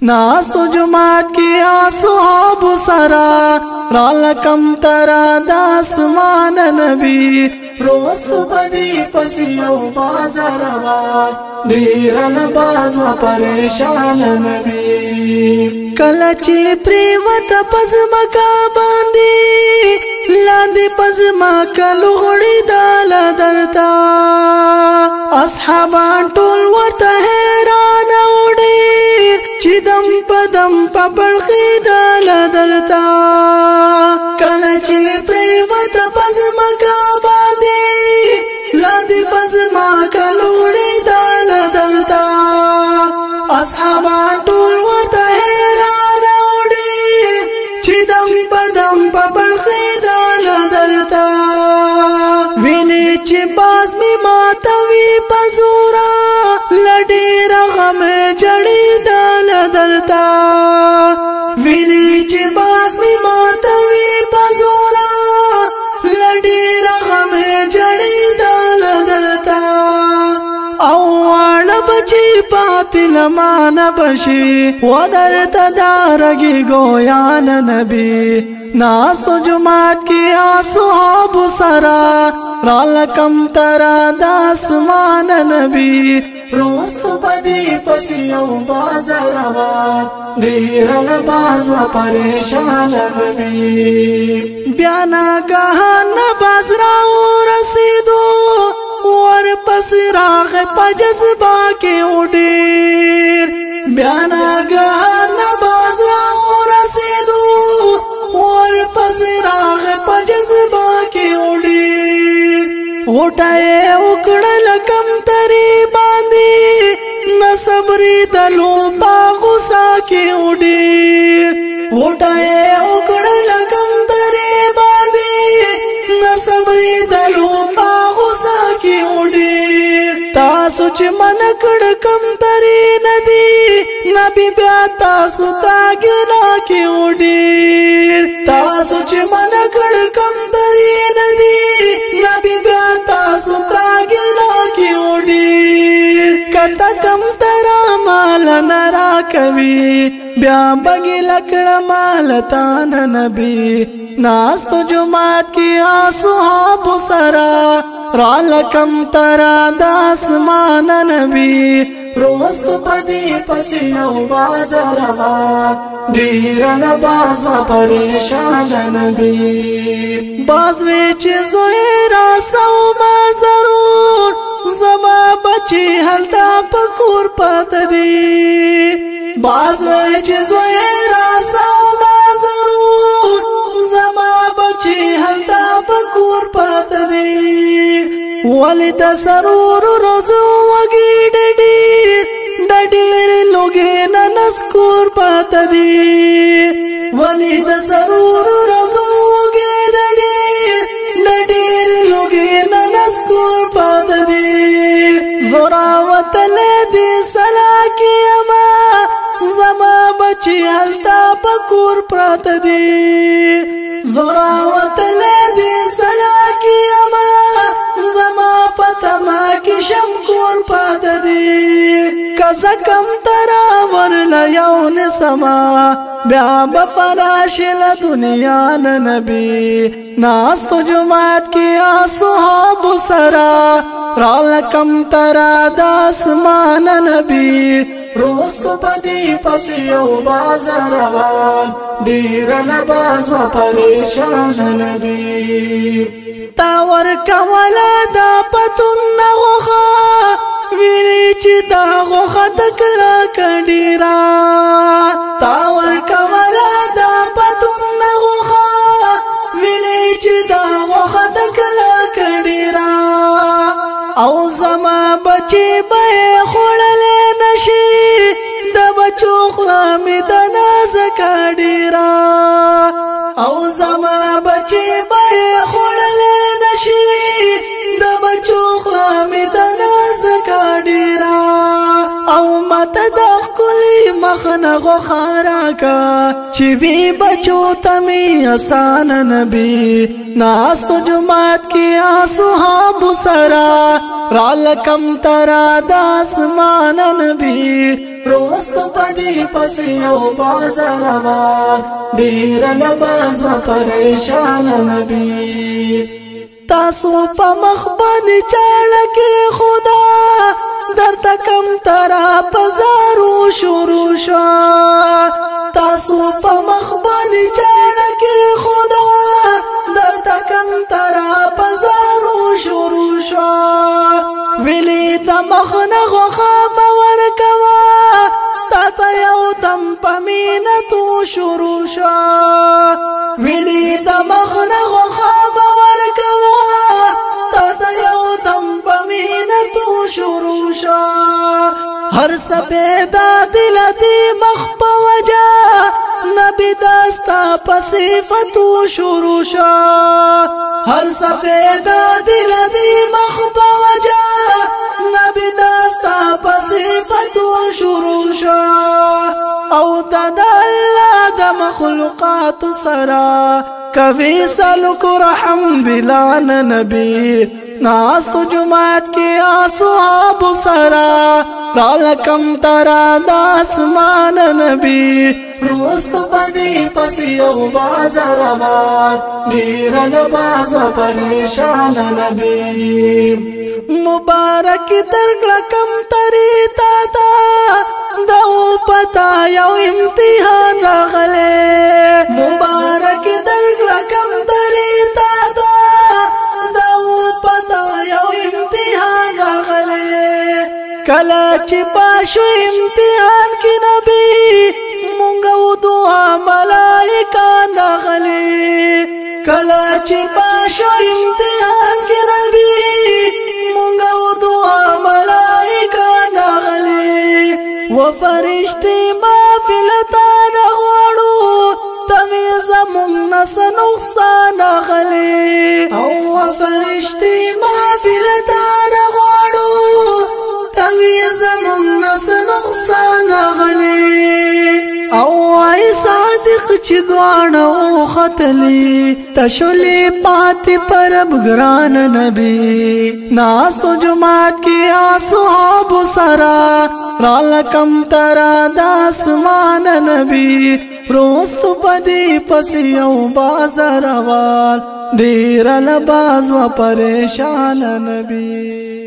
नास्तु जुमात की आसहाब सरा रालकम तरा दासमान नबी रोस्त बदी पसियो बाजरवा डीरन बाजवा परेशान नबी कलची प्रेमत पजमका बांदी लादी पजमा कलुगड़ी दाला दरता अस्हाबान टोल वरता हैरान उड़ी चिदम पदम पबड़खी दाला दरता कलची प्रेमत पजमा का बांदी लादी पजमा कलुगड़ी दाला दरता अस्हाबान टोल वरता हैरान उड़ी चिदम पदम पबड़खी दाला दरता विनी चिबाज में मातवी पजूरा लडेरा गम जड़ी दाला दरता विनी चिबाज में मातवी पजूरा लडेरा गम जड़ी दाला दरता औवाड़ बची पातिल मान बशी वदरत दारगी गोयान नबी नास्तु जुमात की आसहाब सरा रालकम तरा दासमान नबी रोस्त बदी पसियो बाजरवा डीरन बाजवा परेशान नबी ब्याना गहन बाजराओ रसीदो और पसराग पजज़बा के उड़ीर ब्याना गहन बाजराओ रसीदो और पसराग पजज़बा के उड़ीर उठाए उकड़ल कम तरी बांधी न सबरी दलो बागुसा के उड़ीर उठाए उकड़ल कम तरी बांधी न सबरी दलो बागुसा के उड़ीर तासुच मनकड़ कम तरी नदी नबी ब्याता सुता गिला के उड़ीर तासुच मनकड़ कम तरी नदी नबी ब्याता सुता गिला के उड़ीर कता कम तरा माल नरा कवि ब्या बगी लकड़ माल तान नबी नास्तु जुमात की आसहाब सरा रालकम तरा दासमान नबी रोस्त पदी पसियो बाजरवा डीरन बाजवा परेशान नबी बाजवेच जोएरा सौमा जरूर जमा बची हलता पकूर पतदी बाजवेच जोएरा सौमा जरूर जमा बची हलता पकूर पतदी वलिद सरूर रोजो वगी डडीर लोगे नस्कूर पतदी वलिद सरूर रोजो वगी डडीर लोगे नस्कूर पतदी जोरावत ले दी सला की अमा जमा बची हलता पकूर पतदी जोरावत ले दी सला की अमा जमा पतमा की शमकूर पतदी कज़कम तरा वरन यौन समा ब्या बफराशिल दुनिया नबी नास्तु जुमात की आसहाब सरा रालकम तरा दासमान नबी रोस्त बदी पसियो बाजरवा डीरन बाजवा परेशान नबी तावर कमला दा पतुन नगोखा विलीच दा गोखा तकला कडीरा तावर कमला दा पतुन नगोखा विलीच दा गोखा तकला कडीरा औ जमा बचे बे खोड़ले नशी द बचो खलामी दना जकाडीरा औ जमा बचे बे खोड़ले नशी द बचो खलामी दना जकाडीरा औ मत दखली मखना गो खारा का चिवी बचो तमी आसान नबी नास्तु जुमात की आसहाब सरा रालकम तरा दासमान नबी روست پدی پس یو بازاروان ډیر لباس و پریشان نبی تاسو په مخ باندې چاړه کې خدا درته کم ترا پزارو شروع شو تاسو په مخ باندې چاړه کې خدا درته کم ترا پزارو شروع شو ویلی د مخ نه غوښه باور کوا تا ته یو دم په مینه تو شروع شو ویلی د مخ نه غوښه باور کوا تا ته یو دم په مینه تو شروع شو هر سپیدا دل دی مخ په وجا نبی داستا په صفتو شروع شو هر سپیدا دل دی مخ په وجا نبی داستا په صفتو شروع شو او د الله د مخلوقات سرا کوي سلوک رحم دلان نبی ناستو جماعت کی اصحاب سرا رالکم ترا د اسمان نبی روست پدی پس یو بازاروان ډیر لباس و پریشان نبی مبارک درکړه کم تری تا تا دو پتا یو امتحان راغله مبارک درکړه کم تری تا تا دو پتا یو امتحان راغله کله چې پاشو امتحان کې نبی مونږ دعا ملائکه راغله کله چې پاشو امتحان کې نبی مونږ دعا ملائکه راغله و فرشتي ما فلتان غواړو تمي زمون نس نقصان راغله او فرشتي ما فلتان غواړو تمي زمون نس نقصان راغله او ای صادق چې دوانو خطلی تشلی پاتی پرب گران نبی ناسو جماعت کی اصحاب سرا رالکم ترا د اسمان نبی روست پدی پس یو بازاروان ډیر لباس و پریشان نبی